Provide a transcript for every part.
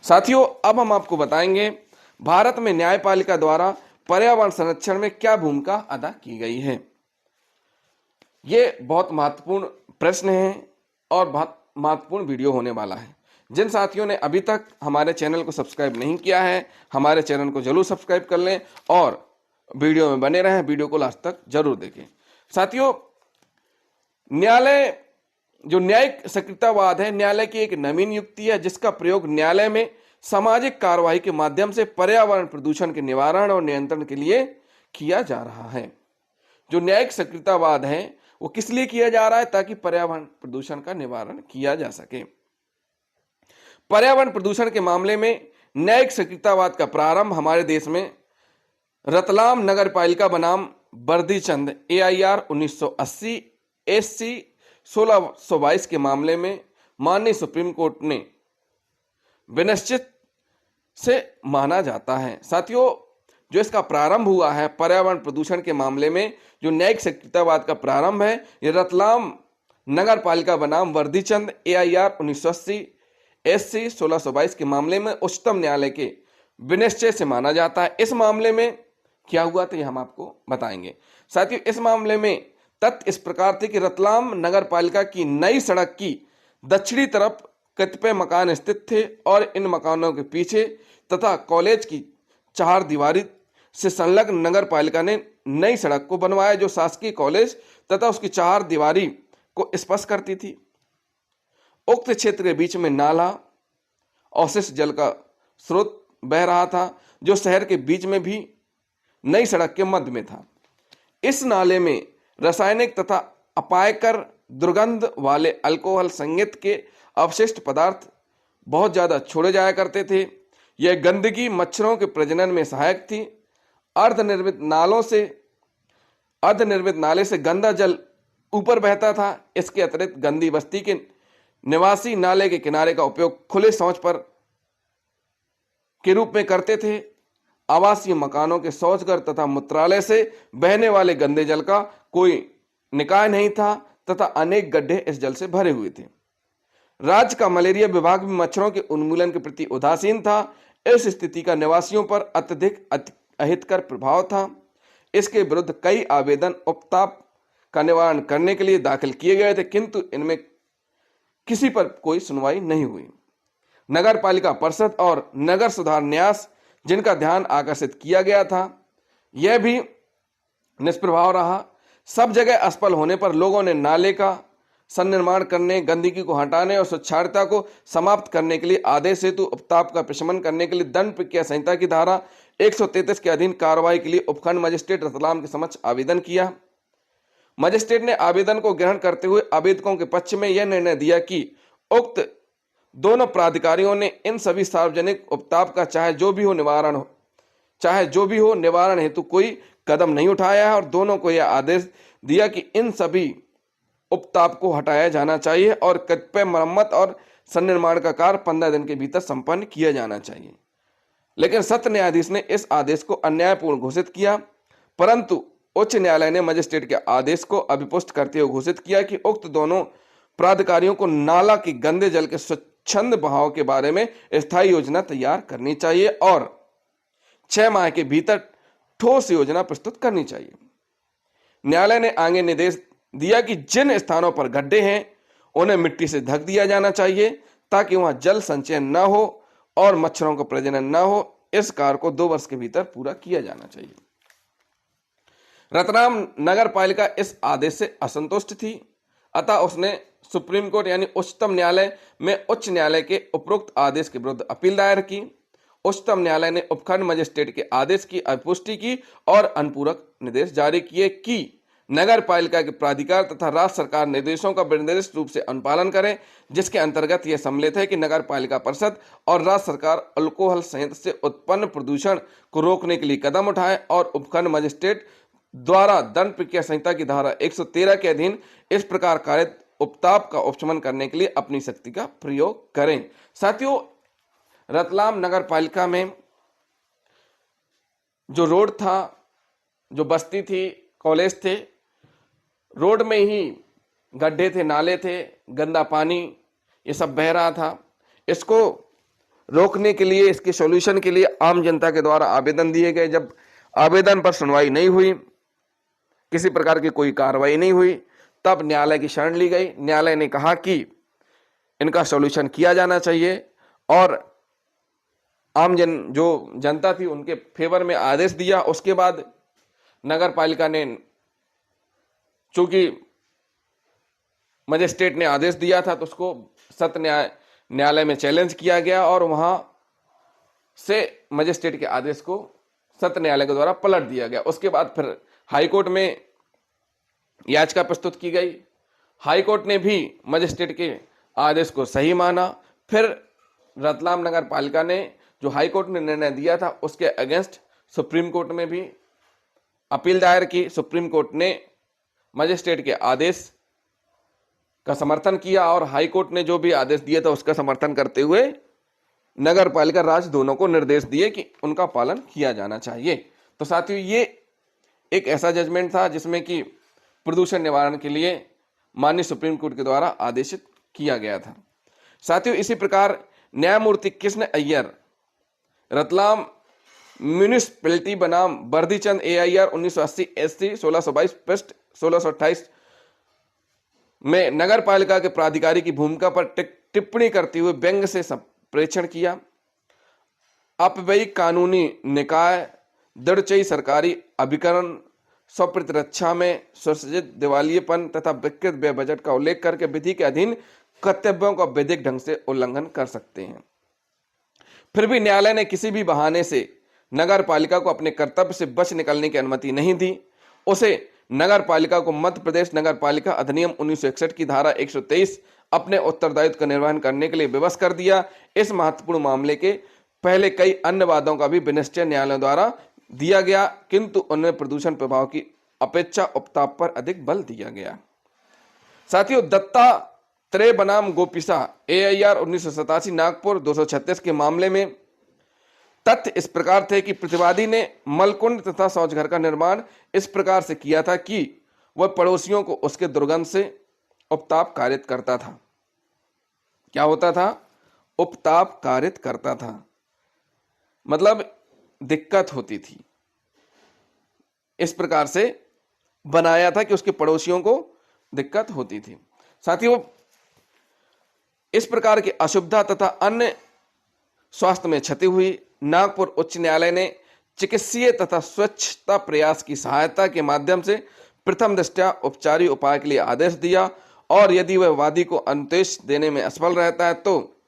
साथियों, अब हम आपको बताएंगे भारत में न्यायपालिका द्वारा पर्यावरण संरक्षण में क्या भूमिका अदा की गई है। ये बहुत महत्वपूर्ण प्रश्न है और बहुत महत्वपूर्ण वीडियो होने वाला है। जिन साथियों ने अभी तक हमारे चैनल को सब्सक्राइब नहीं किया है, हमारे चैनल को जरूर सब्सक्राइब कर लें और वीडियो में बने रहें। वीडियो को लास्ट तक जरूर देखें। साथियों, न्यायालय जो न्यायिक सक्रियतावाद है, न्यायालय की एक नवीन युक्ति है जिसका प्रयोग न्यायालय में सामाजिक कार्यवाही के माध्यम से पर्यावरण प्रदूषण के निवारण और नियंत्रण के लिए किया जा रहा है। जो न्यायिक सक्रियतावाद है वो किस लिए किया जा रहा है? ताकि पर्यावरण प्रदूषण का निवारण किया जा सके। पर्यावरण प्रदूषण के मामले में न्यायिक सक्रियतावाद का प्रारंभ हमारे देश में रतलाम नगर पालिका बनाम बर्दीचंद AIR 1980 SC 1622 के मामले में माननीय सुप्रीम कोर्ट ने विनिश्चित से माना जाता है। साथियों, जो इसका प्रारंभ हुआ है पर्यावरण प्रदूषण के मामले में, जो न्यायिक सक्रियतावाद का प्रारंभ है, ये रतलाम नगर पालिका बनाम वर्दीचंद AIR 1980 SC 1622 के मामले में उच्चतम न्यायालय के विनिश्चय से माना जाता है। इस मामले में क्या हुआ था ये हम आपको बताएंगे। साथियों, इस मामले में तथ्य इस प्रकार थे कि रतलाम नगर पालिका की नई सड़क की दक्षिणी तरफ कतिपय मकान स्थित थे और इन मकानों के पीछे तथा कॉलेज की चार दीवारी से संलग्न नगर पालिका ने नई सड़क को बनवाया जो शासकीय कॉलेज तथा उसकी चार दीवारी को स्पर्श करती थी। उक्त क्षेत्र के बीच में नाला अवशिष्ट जल का स्रोत बह रहा था जो शहर के बीच में भी नई सड़क के मध्य में था। इस नाले में रासायनिक तथा अपायकर दुर्गंध वाले अल्कोहल संयुक्त के अवशिष्ट पदार्थ बहुत ज्यादा छोड़े जाया करते थे। यह गंदगी मच्छरों के प्रजनन में सहायक थी। अर्धनिर्मित नाले से गंदा जल ऊपर बहता था। इसके अतिरिक्त गंदी बस्ती के निवासी नाले के किनारे का उपयोग खुले शौच पर के रूप में करते थे। आवासीय मकानों के शौचघर तथा मूत्रालय से बहने वाले गंदे जल का कोई निकाय नहीं था तथा अनेक गड्ढे इस जल से भरे हुए थे। राज्य का मलेरिया विभाग भी मच्छरों के उन्मूलन के प्रति उदासीन था। इस स्थिति का निवासियों पर अत्यधिक अहितकर प्रभाव था। इसके विरुद्ध कई आवेदन उपताप का निवारण करने के लिए दाखिल किए गए थे, किंतु इनमें किसी पर कोई सुनवाई नहीं हुई। नगर पालिका परिषद और नगर सुधार न्यास जिनका ध्यान आकर्षित किया गया था, यह भी निष्प्रभाव रहा। सब जगह असफल होने पर लोगों ने नाले का सन्निर्माण करने, गंदगी को हटाने और स्वच्छता को समाप्त करने के लिए आदेश हेतु उपताप का प्रशमन करने के लिए दंड प्रक्रिया संहिता की धारा 133 के अधीन कार्रवाई के लिए उपखंड मजिस्ट्रेट रतलाम के समक्ष आवेदन किया। मजिस्ट्रेट ने आवेदन को ग्रहण करते हुए आवेदकों के पक्ष में यह निर्णय दिया कि उक्त दोनों प्राधिकारियों ने इन सभी सार्वजनिक उपताप का चाहे जो भी हो निवारण हेतु कोई कदम नहीं उठाया है और दोनों को यह आदेश दिया कि इन सभी उपताप को हटाया जाना चाहिए और कतिपय मरम्मत और सन्निर्माण का कार्य 15 दिन के भीतर संपन्न किया जाना चाहिए। लेकिन सत्र न्यायाधीश ने इस आदेश को अन्यायपूर्ण घोषित किया, परंतु उच्च न्यायालय ने मजिस्ट्रेट के आदेश को अभिपुष्ट करते हुए घोषित किया कि उक्त दोनों प्राधिकारियों को नाला की गंदे जल के स्वच्छंद बहाव के बारे में स्थायी योजना तैयार करनी चाहिए और 6 माह के भीतर ठोस योजना प्रस्तुत करनी चाहिए। न्यायालय ने आगे निर्देश दिया कि जिन स्थानों पर गड्ढे हैं उन्हें मिट्टी से ढक दिया जाना चाहिए ताकि वहां जल संचयन न हो और मच्छरों का प्रजनन न हो। इस कार्य को 2 वर्ष के भीतर पूरा किया जाना चाहिए। रतलाम नगर पालिका इस आदेश से असंतुष्ट थी, अतः उसने सुप्रीम कोर्ट यानी उच्चतम न्यायालय में उच्च न्यायालय के उपरोक्त आदेश के विरुद्ध अपील दायर की। उच्चतम न्यायालय ने उपखंड मजिस्ट्रेट के आदेश की अपुष्टि की और अनुपूरक निर्देश जारी किए कि नगर पालिका के प्राधिकार तथा राज्य सरकार निर्देशों का विनिर्दिष्ट रूप से अनुपालन करें, जिसके अंतर्गत यह सम्मिलित है कि नगर पालिका परिषद और राज्य सरकार अल्कोहल संयंत्र से उत्पन्न प्रदूषण को रोकने के लिए कदम उठाएं और उपखंड मजिस्ट्रेट द्वारा दंड प्रक्रिया संहिता की धारा 113 के अधीन इस प्रकार कारित उपताप का उपशमन करने के लिए अपनी शक्ति का प्रयोग करें। साथियों, रतलाम नगर पालिका में जो रोड था, जो बस्ती थी, कॉलेज थे, रोड में ही गड्ढे थे, नाले थे, गंदा पानी ये सब बह रहा था। इसको रोकने के लिए, इसके सॉल्यूशन के लिए आम जनता के द्वारा आवेदन दिए गए। जब आवेदन पर सुनवाई नहीं हुई, किसी प्रकार की कोई कार्रवाई नहीं हुई, तब न्यायालय की शरण ली गई। न्यायालय ने कहा कि इनका सॉल्यूशन किया जाना चाहिए और आम जो जनता थी उनके फेवर में आदेश दिया। उसके बाद नगर पालिका ने, चूंकि मजिस्ट्रेट ने आदेश दिया था, तो उसको सत्र न्यायालय में चैलेंज किया गया और वहां से मजिस्ट्रेट के आदेश को सत्र न्यायालय के द्वारा पलट दिया गया। उसके बाद फिर हाईकोर्ट में याचिका प्रस्तुत की गई। हाईकोर्ट ने भी मजिस्ट्रेट के आदेश को सही माना। फिर रतलाम नगर पालिका ने जो हाईकोर्ट ने निर्णय दिया था उसके अगेंस्ट सुप्रीम कोर्ट में भी अपील दायर की। सुप्रीम कोर्ट ने मजिस्ट्रेट के आदेश का समर्थन किया और हाईकोर्ट ने जो भी आदेश दिया था उसका समर्थन करते हुए नगर पालिका राज्य दोनों को निर्देश दिए कि उनका पालन किया जाना चाहिए। तो साथियों, ये एक ऐसा जजमेंट था जिसमें कि प्रदूषण निवारण के लिए माननीय सुप्रीम कोर्ट के द्वारा आदेशित किया गया था। साथियों, इसी प्रकार न्यायमूर्ति कृष्ण अय्यर, रतलाम म्यूनिसिपैलिटी बनाम बर्दीचंद, AIR 1980 SC 1622 पृष्ठ 1628 में नगर पालिका के प्राधिकारी की भूमिका पर टिप्पणी करते हुए व्यंग से प्रेक्षण किया। अपव्ययिक कानूनी निकाय, दृढ़चयी सरकारी अभिकरण, स्वप्रतिरक्षा में सुसज्जित दिवालियेपन तथा विकृत व्यय बजट का उल्लेख करके विधि के अधीन कर्तव्यों का वैधिक ढंग से उल्लंघन कर सकते हैं। फिर भी न्यायालय ने किसी भी बहाने से नगर पालिका को अपने कर्तव्य से बच निकलने की अनुमति नहीं दी। उसे नगर पालिका को मध्य प्रदेश नगर पालिका अधिनियम 1961 की धारा 123 अपने उत्तरदायित्व का निर्वहन करने के लिए विवश कर दिया। इस महत्वपूर्ण मामले के पहले कई अन्य वादों का भी विनिश्चय न्यायालय द्वारा दिया गया, किंतु उनमें प्रदूषण प्रभाव की अपेक्षा उपताप पर अधिक बल दिया गया। साथियों, दत्तात्रेय बनाम गोपीसा, AIR 1987 नागपुर 236 के मामले में तथ्य इस प्रकार थे कि प्रतिवादी ने मलकुंड तथा शौचघर का निर्माण इस प्रकार से किया था कि वह पड़ोसियों को उसके दुर्गंध से उपताप कारित करता था। क्या होता था? उपताप कारित करता था, मतलब दिक्कत होती थी। इस प्रकार से बनाया था कि उसके पड़ोसियों को दिक्कत होती थी। साथियों, इस प्रकार की अशुभता तथा अन्य स्वास्थ्य में क्षति हुई। नागपुर उच्च न्यायालय ने चिकित्सीय तथा स्वच्छता प्रयास की सहायता के माध्यम से प्रथम दृष्टया उपचारी उपाय के लिए आदेश दिया और यदि वह वादी को अनुदेश देने में असफल रहता है तो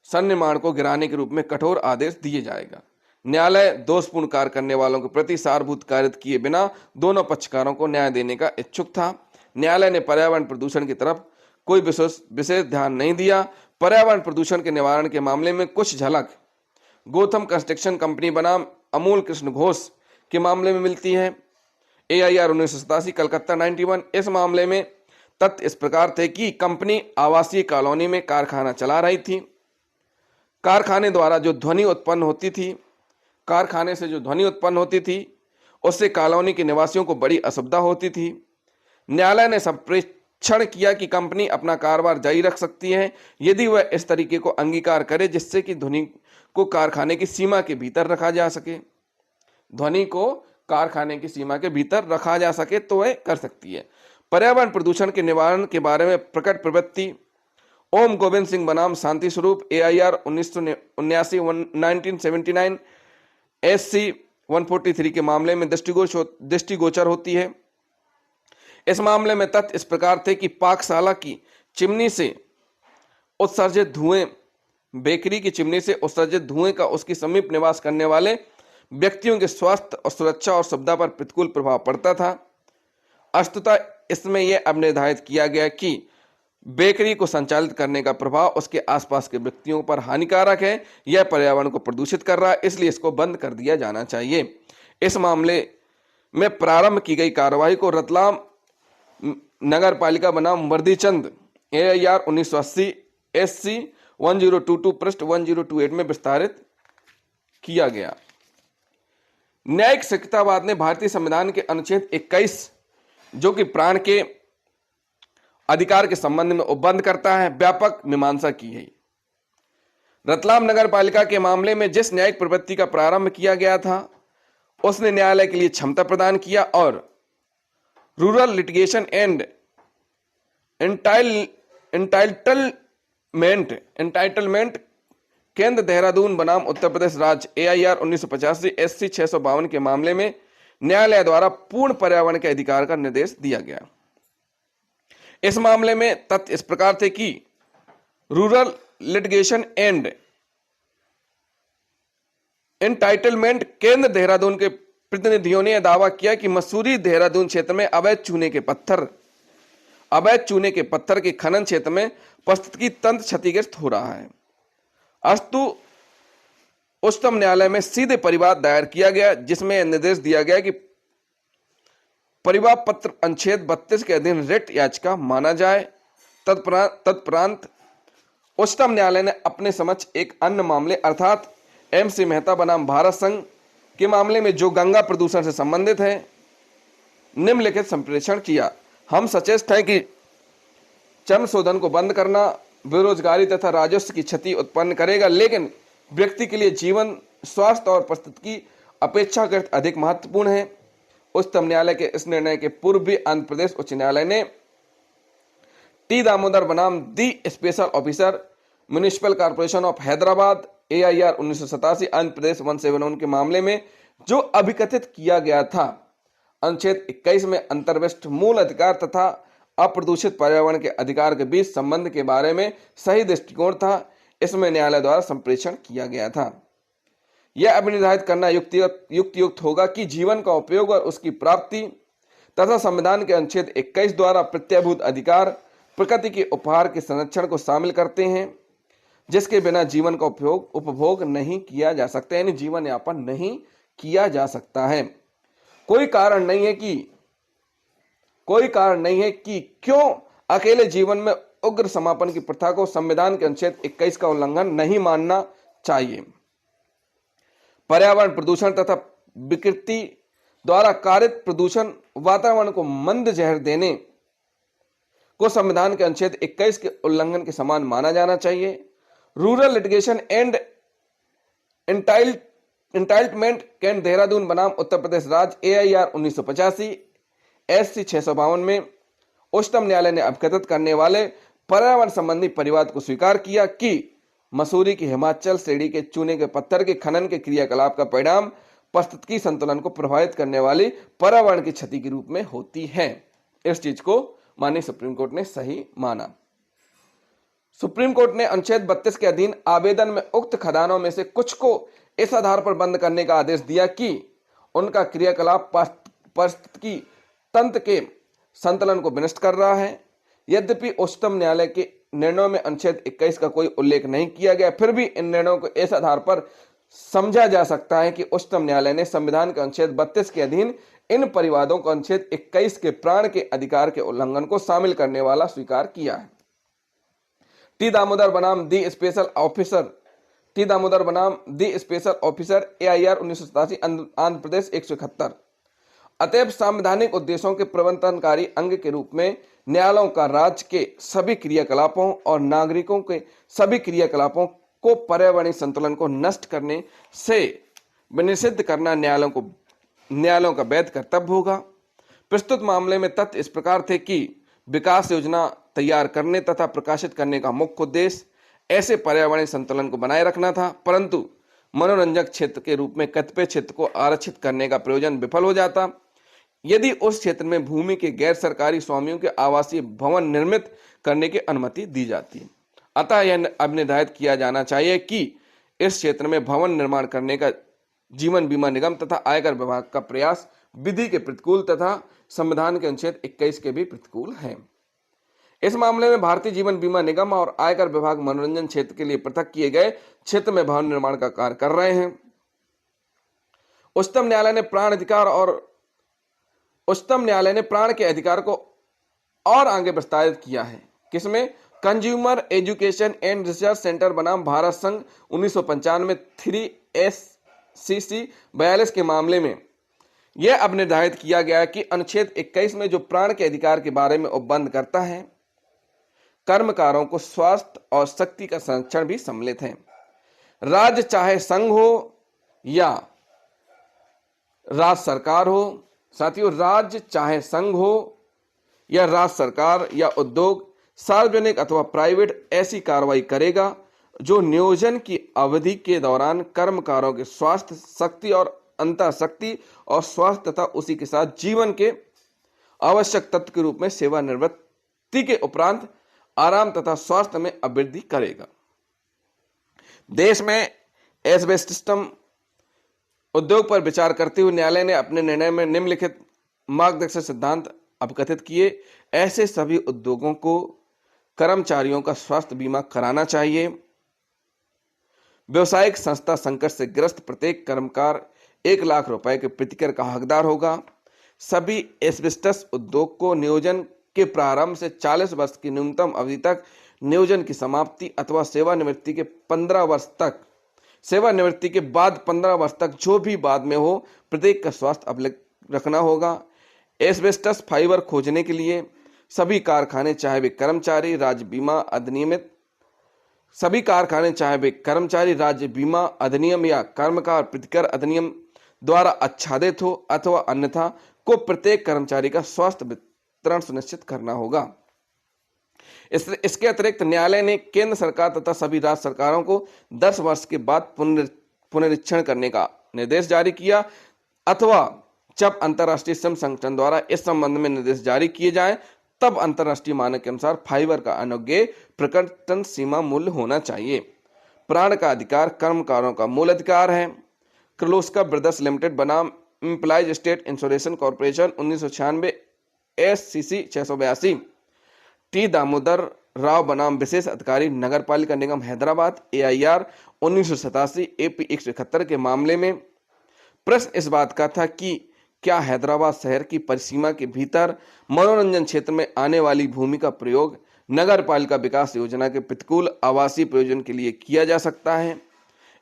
सन्निर्माण को गिराने के रूप में कठोर आदेश दिए जाएगा। न्यायालय दोषपूर्ण कार्य करने वालों के प्रति सारभूत कार्य किए बिना दोनों पक्षकारों को न्याय देने का इच्छुक था। न्यायालय ने पर्यावरण प्रदूषण की तरफ कोई विशेष ध्यान नहीं दिया। पर्यावरण प्रदूषण के निवारण के मामले में कुछ झलक गौतम कंस्ट्रक्शन कंपनी बनाम अमूल कृष्ण घोष के मामले में मिलती है। AIR 1987 कलकत्ता 91। इस मामले में तथ्य इस प्रकार थे कि कंपनी आवासीय कॉलोनी में कारखाना चला रही थी। कारखाने द्वारा जो ध्वनि उत्पन्न होती थी, कारखाने से जो ध्वनि उत्पन्न होती थी उससे कॉलोनी के निवासियों को बड़ी असुविधा होती थी। न्यायालय ने संप्रेक्षण किया कि कंपनी अपना कारोबार जारी रख सकती है यदि वह इस तरीके को अंगीकार करे जिससे कि ध्वनि को कारखाने की सीमा के भीतर रखा जा सके। ध्वनि को कारखाने की सीमा के भीतर रखा जा सके तो वह कर सकती है। पर्यावरण प्रदूषण के निवारण के बारे में प्रकट प्रवृत्ति ओम गोविंद सिंह बनाम शांति स्वरूप, AIR 1979 SC 143 के मामले में दृष्टिगोचर होती है। इस मामले में तथ्य इस प्रकार थे कि पाकशाला की चिमनी से उत्सर्जित धुएं, बेकरी की चिमनी से उत्सर्जित धुएं का उसकी समीप निवास करने वाले व्यक्तियों के स्वास्थ्य और सुरक्षा और सुविधा पर प्रतिकूल प्रभाव पड़ता था। वस्तुतः इसमें यह अब निर्धारित किया गया कि बेकरी को संचालित करने का प्रभाव उसके आसपास के व्यक्तियों पर हानिकारक है, यह पर्यावरण को प्रदूषित कर रहा है, इसलिए इसको बंद कर दिया जाना चाहिए। इस मामले में प्रारंभ की गई कार्रवाई को रतलाम नगर पालिका बनाम वर्दीचंद, AIR 1980 SC 1022 पृष्ठ 1028 में विस्तारित किया गया। न्यायिक शक्तिवाद ने भारतीय संविधान के अनुच्छेद 21 जो कि प्राण के अधिकार के संबंध में उपबंध करता है, व्यापक मीमांसा की है। रतलाम नगर पालिका के मामले में जिस न्यायिक प्रवृत्ति का प्रारंभ किया गया था उसने न्यायालय के लिए क्षमता प्रदान किया और रूरल लिटिगेशन एंड एंटाइटलमेंट केंद्र देहरादून बनाम उत्तर प्रदेश राज्य AIR 1985 SC 652 के मामले में न्यायालय द्वारा पूर्ण पर्यावरण के अधिकार का निर्देश दिया गया। इस मामले में तथ्य इस प्रकार थे कि रूरल लिटिगेशन एंड एंटाइटलमेंट केंद्र देहरादून के प्रतिनिधियों ने दावा किया कि मसूरी देहरादून क्षेत्र में अवैध चूने के पत्थर के खनन क्षेत्र में पारिस्थितिकी तंत्र क्षतिग्रस्त हो रहा है। अस्तु उच्चतम न्यायालय में सीधे परिवाद दायर किया गया जिसमें निर्देश दिया गया कि परिवाद पत्र अनुच्छेद 32 के अधीन रिट याचिका माना जाए। तत्परांत उच्चतम न्यायालय ने अपने समक्ष एक अन्य मामले अर्थात MC मेहता बनाम भारत संघ के मामले में जो गंगा प्रदूषण से संबंधित है निम्नलिखित संप्रेषण किया। हम सचेत हैं कि चर्म शोधन को बंद करना बेरोजगारी तथा राजस्व की क्षति उत्पन्न करेगा, लेकिन व्यक्ति के लिए जीवन, स्वास्थ्य और परिस्थिति की अपेक्षाकृत अधिक महत्वपूर्ण है। उच्चतम न्यायालय के इस निर्णय के पूर्व भी आंध्र प्रदेश उच्च न्यायालय ने T दामोदर बनाम the special officer municipal corporation of Hyderabad AIR 1987 Andhra Pradesh 171 के मामले में जो अभिकथित किया गया था अनुच्छेद 21 में अंतर्विष्ट मूल अधिकार तथा अप्रदूषित पर्यावरण के अधिकार के बीच संबंध के बारे में सही दृष्टिकोण था, इसमें न्यायालय द्वारा संप्रेषण किया गया था। यह अभिनिर्धारित करना युक्त होगा कि जीवन का उपयोग और उसकी प्राप्ति तथा संविधान के अनुच्छेद 21 द्वारा प्रत्ययभूत अधिकार प्रकृति के उपहार के संरक्षण को शामिल करते हैं, जिसके बिना जीवन का उपभोग नहीं किया जा सकता, यानी जीवन यापन नहीं किया जा सकता है। कोई कारण नहीं है कि क्यों अकेले जीवन में उग्र समापन की प्रथा को संविधान के अनुच्छेद 21 का उल्लंघन नहीं मानना चाहिए। पर्यावरण प्रदूषण तथा विकृति द्वारा कारित प्रदूषण वातावरण को मंद जहर देने को संविधान के अनुच्छेद 21 के उल्लंघन के समान माना जाना चाहिए। रूरल लिटिगेशन एंड एंटाइटलमेंट केंद्र देहरादून बनाम उत्तर प्रदेश राज्य AIR 1985 SC 652 में उच्चतम न्यायालय ने अभिकथित करने वाले पर्यावरण संबंधी परिवाद को स्वीकार किया कि मसूरी की हिमाचल श्रेणी के चूने के पत्थर के खनन के क्रियाकलाप का परिणाम पारिस्थितिकी संतुलन को प्रभावित करने वाली पर्यावरण की क्षति के रूप में होती है। इस चीज को माननीय सुप्रीम कोर्ट ने सही माना। सुप्रीम कोर्ट ने अनुच्छेद 32 के अधीन आवेदन में उक्त खदानों में से कुछ को इस आधार पर बंद करने का आदेश दिया कि उनका क्रियाकलाप पारिस्थितिकी तंत्र के संतुलन को विनष्ट कर रहा है। यद्यपि उच्चतम न्यायालय के निर्णयों में अनुच्छेद 21 का कोई उल्लेख नहीं किया गया, फिर भी इन निर्णयों को इस आधार पर समझा जा सकता है कि उच्चतम न्यायालय ने संविधान के अनुच्छेद 32 के अधीन इन परिवादों को अनुच्छेद 21 के प्राण के अधिकार के उल्लंघन को शामिल करने वाला स्वीकार किया है। T दामोदर बनाम the special officer AIR 1987 Andhra Pradesh 171। अतएव संवैधानिक उद्देश्यों के प्रवर्तनकारी अंग के रूप में न्यायालयों का राज्य के सभी क्रियाकलापों और नागरिकों के सभी क्रियाकलापों को पर्यावरणीय संतुलन को नष्ट करने से विनिषिद्ध करना न्यायालयों का वैध कर्तव्य होगा। प्रस्तुत मामले में तथ्य इस प्रकार थे कि विकास योजना तैयार करने तथा प्रकाशित करने का मुख्य उद्देश्य ऐसे पर्यावरणीय संतुलन को बनाए रखना था, परंतु मनोरंजक क्षेत्र के रूप में कतिपय क्षेत्र को आरक्षित करने का प्रयोजन विफल हो जाता यदि उस क्षेत्र में भूमि के गैर सरकारी स्वामियों के आवासीय भवन निर्मित करने की अनुमति दी जाती। अतः यह अब निर्धारित किया जाना चाहिए कि इस क्षेत्र में भवन निर्माण करने का जीवन बीमा निगम तथा आयकर विभाग का प्रयास विधि के प्रतिकूल तथा संविधान के अनुच्छेद 21 के भी प्रतिकूल है। इस मामले में भारतीय जीवन बीमा निगम और आयकर विभाग मनोरंजन क्षेत्र के लिए पृथक किए गए क्षेत्र में भवन निर्माण का कार्य कर रहे हैं। उच्चतम न्यायालय ने प्राण के अधिकार को और आगे विस्तारित किया है। किसमें? Consumer education and research centre बनाम भारत संघ 1995 3SCC 42 के मामले में यह अब निर्धारित किया गया कि अनुच्छेद 21 में जो प्राण के अधिकार के बारे में उपबंध करता है, कर्मकारों को स्वास्थ्य और शक्ति का संरक्षण भी सम्मिलित है। राज्य चाहे संघ हो या राज्य सरकार हो, साथियों राज्य चाहे संघ हो या राज्य सरकार या उद्योग, सार्वजनिक अथवा प्राइवेट ऐसी कार्रवाई करेगा जो नियोजन की अवधि के दौरान कर्मकारों के स्वास्थ्य, शक्ति और अंतःशक्ति और स्वास्थ्य तथा उसी के साथ जीवन के आवश्यक तत्व के रूप में सेवानिवृत्ति के उपरांत आराम तथा स्वास्थ्य में अभिवृद्धि करेगा। देश में एस्बेस्टस उद्योग पर विचार करते हुए न्यायालय ने अपने निर्णय में निम्नलिखित मार्गदर्शक सिद्धांत अवगत किए। ऐसे सभी उद्योगों को कर्मचारियों का स्वास्थ्य बीमा कराना चाहिए। व्यवसायिक संस्था संकट से ग्रस्त प्रत्येक कर्मकार 1 लाख रुपए के प्रतिकर का हकदार होगा। सभी एस्बेस्टस उद्योग को नियोजन के प्रारंभ से 40 वर्ष की न्यूनतम अवधि तक, नियोजन की समाप्ति अथवा सेवानिवृत्ति के 15 वर्ष तक, सेवानिवृत्ति के बाद 15 वर्ष तक जो भी बाद में हो, प्रत्येक का स्वास्थ्य अभिलेख रखना होगा। एस्बेस्टस फाइबर खोजने के लिए सभी कारखाने चाहे वे कर्मचारी राज्य बीमा अधिनियम या कर्मकार प्रतिकर अधिनियम द्वारा आच्छादित हो अथवा अन्यथा को प्रत्येक कर्मचारी का स्वास्थ्य वितरण सुनिश्चित करना होगा। इसके अतिरिक्त न्यायालय ने केंद्र सरकार तथा सभी राज्य सरकारों को 10 वर्ष के बाद पुनरीक्षण करने का निर्देश जारी किया अथवा जब अंतर्राष्ट्रीय श्रम संगठन द्वारा इस संबंध में निर्देश जारी किए जाएं, तब अंतर्राष्ट्रीय मानक के अनुसार फाइबर का अनुज्ञेय प्रकटन सीमा मूल्य होना चाहिए। प्राण का अधिकार कर्मकारों का मूल अधिकार है। किर्लोस्कर ब्रदर्स लिमिटेड बनाम employees state insurance corporation 1996 SCC 682, T Damodar Rao बनाम विशेष अधिकारी नगर पालिका निगम हैदराबाद AIR 1987 AP 171 के मामले में प्रश्न इस बात का था कि क्या हैदराबाद शहर की परिसीमा के भीतर मनोरंजन क्षेत्र में आने वाली भूमि का प्रयोग नगर पालिका विकास योजना के प्रतिकूल आवासीय प्रयोजन के लिए किया जा सकता है।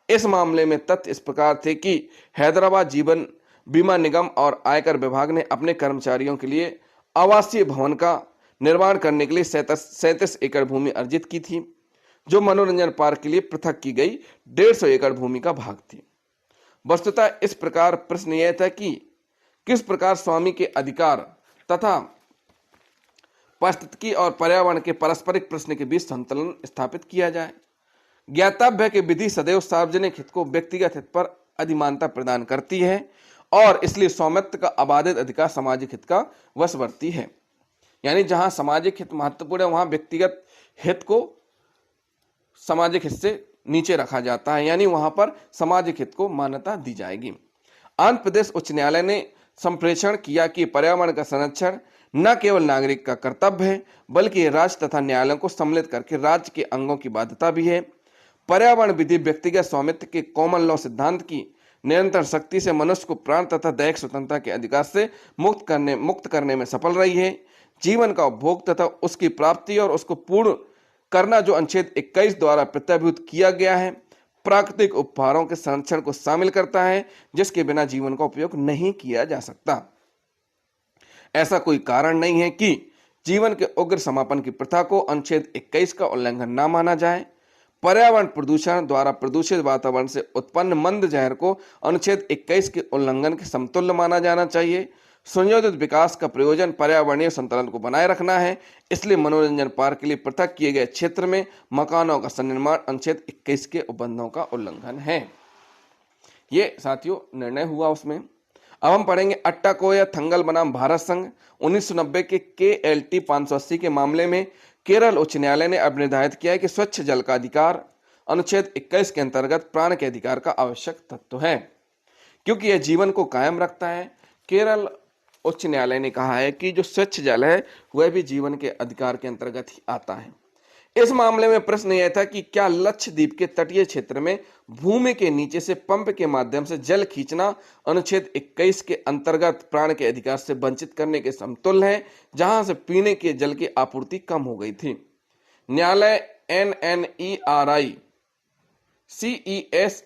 इस मामले में तथ्य इस प्रकार थे कि हैदराबाद जीवन बीमा निगम और आयकर विभाग ने अपने कर्मचारियों के लिए आवासीय भवन का निर्माण करने के लिए 37 एकड़ भूमि अर्जित की थी, जो मनोरंजन पार्क के लिए पृथक की गई 150 एकड़ भूमि का भाग थी। वस्तुतः इस प्रकार प्रश्न यह था कि किस प्रकार स्वामी के अधिकार तथा पारिस्थितिकी और पर्यावरण के पारस्परिक प्रश्न के बीच संतुलन स्थापित किया जाए। ज्ञातव्य है कि विधि सदैव सार्वजनिक हित को व्यक्तिगत हित पर अधिमानता प्रदान करती है और इसलिए स्वामित्व का अबाधित अधिकार सामाजिक हित का वशवर्ती है। यानी जहां सामाजिक हित महत्वपूर्ण है, वहां व्यक्तिगत हित को सामाजिक हित से नीचे रखा जाता है, यानी वहां पर सामाजिक हित को मान्यता दी जाएगी। आंध्र प्रदेश उच्च न्यायालय ने संप्रेषण किया कि पर्यावरण का संरक्षण न केवल नागरिक का कर्तव्य है, बल्कि राज्य तथा न्यायालयों को सम्मिलित करके राज्य के अंगों की बाध्यता भी है। पर्यावरण विधि व्यक्तिगत स्वामित्व के कॉमन लॉ सिद्धांत की निरंतर शक्ति से मनुष्य को प्राण तथा दैहिक स्वतंत्रता के अधिकार से मुक्त करने में सफल रही है। जीवन का उपभोग तथा उसकी प्राप्ति और उसको पूर्ण करना जो अनुच्छेद 21 द्वारा प्रत्याभूत किया गया है, प्राकृतिक उपहारों के संरक्षण को शामिल करता है, जिसके बिना जीवन का उपयोग नहीं किया जा सकता। ऐसा कोई कारण नहीं है कि जीवन के उग्र समापन की प्रथा को अनुच्छेद 21 का उल्लंघन न माना जाए। पर्यावरण प्रदूषण द्वारा प्रदूषित वातावरण से उत्पन्न मंद जहर को अनुच्छेद 21 के उल्लंघन के समतुल्य माना जाना चाहिए। संयोजित विकास का प्रयोजन पर्यावरणीय संतुलन को बनाए रखना है, इसलिए मनोरंजन पार्क के लिए पृथक किए गए क्षेत्र में मकानों का संनिर्माण अनुच्छेद 21 के उपबंधों का उल्लंघन है। ये साथियों निर्णय हुआ उसमें। अब हम पढ़ेंगे अट्टाकोया थंगल बनाम भारत संघ 1990 के KLT 580 के मामले में केरल उच्च न्यायालय ने अब निर्धारित किया है कि स्वच्छ जल का अधिकार अनुच्छेद 21 के अंतर्गत प्राण के अधिकार का आवश्यक तत्व है, क्योंकि यह जीवन को कायम रखता है। केरल उच्च न्यायालय ने कहा है कि जो स्वच्छ जल है वह भी जीवन के अधिकार के अंतर्गत ही आता है। इस मामले में प्रश्न यह था कि क्या लक्षद्वीप के तटीय क्षेत्र में भूमि के नीचे से पंप के माध्यम से जल खींचना अनुच्छेद 21 के अंतर्गत प्राण के अधिकार से वंचित करने के समतुल्य है, जहां से पीने के जल की आपूर्ति कम हो गई थी। न्यायालय NNERI CESS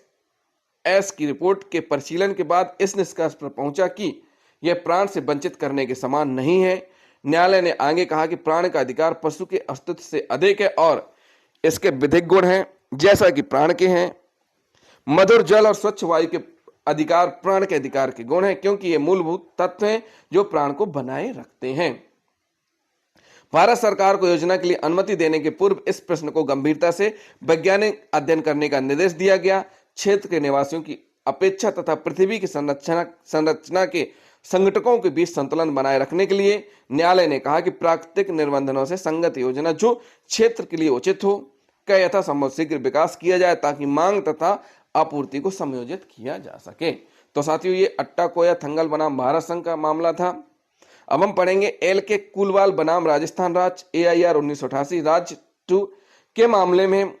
की रिपोर्ट के परिशीलन के बाद इस निष्कर्ष पर पहुंचा कि यह प्राण से वंचित करने के समान नहीं है। न्यायालय ने आगे कहा कि प्राण का अधिकार पशु के अस्तित्व से अधिक है और इसके विधिक गुण हैं जैसा कि प्राण के हैं। मधुर जल और स्वच्छ वायु के अधिकार प्राण के अधिकार के गुण हैं, क्योंकि ये मूलभूत तत्व हैं जो प्राण को बनाए रखते हैं। भारत सरकार को योजना के लिए अनुमति देने के पूर्व इस प्रश्न को गंभीरता से वैज्ञानिक अध्ययन करने का निर्देश दिया गया। क्षेत्र के निवासियों की अपेक्षा तथा पृथ्वी की संरचना के संघटकों के बीच संतुलन बनाए रखने के लिए न्यायालय ने कहा कि प्राकृतिक निबंधनों से संगत योजना जो क्षेत्र के लिए उचित हो का यथासंभव शीघ्र विकास किया जाए, ताकि मांग तथा आपूर्ति को समायोजित किया जा सके। तो साथियों, ये अट्टाकोया थंगल बनाम भारत संघ का मामला था। अब हम पढ़ेंगे एल के कुलवाल बनाम राजस्थान राज्य AIR 1988 राज्य 2 के मामले में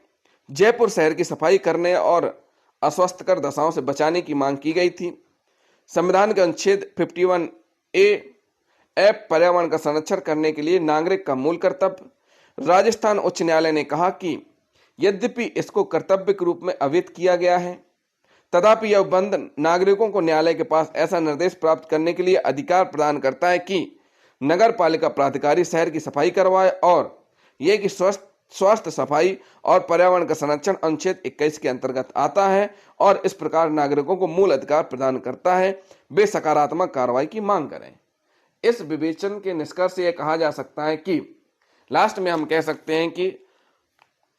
जयपुर शहर की सफाई करने और अस्वस्थकर दशाओं से बचाने की मांग की गई थी। संविधान के अनुच्छेद 51A पर्यावरण का संरक्षण करने के लिए नागरिक का मूल कर्तव्य। राजस्थान उच्च न्यायालय ने कहा कि यद्यपि इसको कर्तव्य के रूप में अवैध किया गया है, तथापि यह बंद नागरिकों को न्यायालय के पास ऐसा निर्देश प्राप्त करने के लिए अधिकार प्रदान करता है कि नगर पालिका प्राधिकारी शहर की सफाई करवाए, और यह कि स्वास्थ्य सफाई और पर्यावरण का संरक्षण अनुच्छेद 21 के अंतर्गत आता है और इस प्रकार नागरिकों को मूल अधिकार प्रदान करता है वे सकारात्मक कार्रवाई की मांग करें। इस विवेचन के निष्कर्ष से यह कहा जा सकता है कि लास्ट में हम कह सकते हैं कि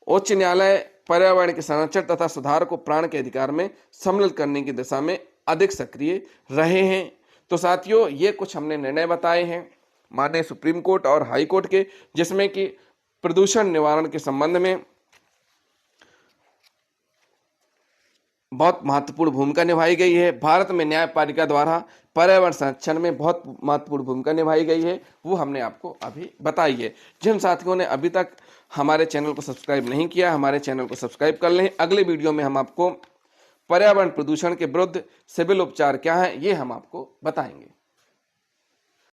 उच्च न्यायालय पर्यावरण के संरक्षण तथा सुधार को प्राण के अधिकार में सम्मिलित करने की दिशा में अधिक सक्रिय रहे हैं। तो साथियों, ये कुछ हमने निर्णय बताए हैं माननीय सुप्रीम कोर्ट और हाई कोर्ट के, जिसमें कि प्रदूषण निवारण के संबंध में बहुत महत्वपूर्ण भूमिका निभाई गई है। भारत में न्यायपालिका द्वारा पर्यावरण संरक्षण में बहुत महत्वपूर्ण भूमिका निभाई गई है, वो हमने आपको अभी बताई है। जिन साथियों ने अभी तक हमारे चैनल को सब्सक्राइब नहीं किया, हमारे चैनल को सब्सक्राइब कर लें। अगले वीडियो में हम आपको पर्यावरण प्रदूषण के विरुद्ध सिविल उपचार क्या है, ये हम आपको बताएंगे।